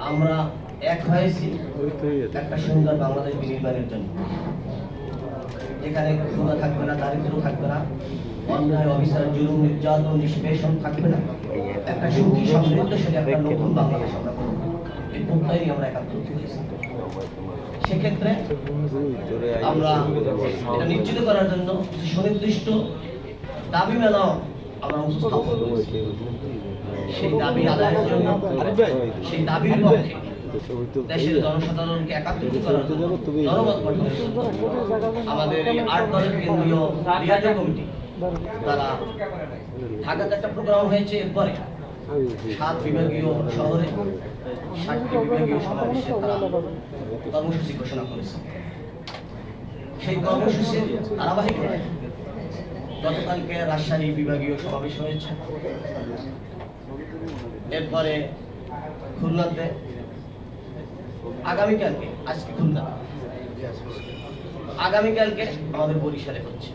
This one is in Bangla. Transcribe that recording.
আমরা এক হয়েছি একটা সুন্দর বাংলাদেশ বিনির্মাণের জন্য, যেখানে ক্ষুধা থাকবে না, দারিদ্র থাকবে না, অন্যায় অবিচার জুলুম নির্যাতন নিষ্পেষণ থাকবে না, একটা সুখী সমৃদ্ধশালী একটা নতুন বাংলাদেশ আমরা করব। এই প্রত্যয় নিয়ে আমরা একাত্রিত হয়েছি। সেক্ষেত্রে আমরা এটা নিশ্চিত করার জন্য কিছু সুনির্দিষ্ট দাবি মেলাও আমরা উপস্থাপন করেছি। সেই দাবি আদায়ের জন্য, সেই দাবির পক্ষে দেশের জনসাধারণকে একাত্রিত করার জন্য, জনমত গঠনের জন্য আমাদের এই ৮ দলের কেন্দ্রীয় লিয়াজত কমিটি তারা ঢাকাতে একটা প্রোগ্রাম হয়েছে। এরপরে ৭ বিভাগীয় শহরে ৭টি বিভাগীয় সমাবেশে তারা কর্মসূচি ঘোষণা করেছে। সেই কর্মসূচির ধারাবাহিকতায় গতকালকে রাজশাহী বিভাগীয় সমাবেশ হয়েছে। এরপরে খুলনাতে, আগামীকালকে, আজকে খুলনা, আগামীকালকে আমাদের বরিশালে হচ্ছে।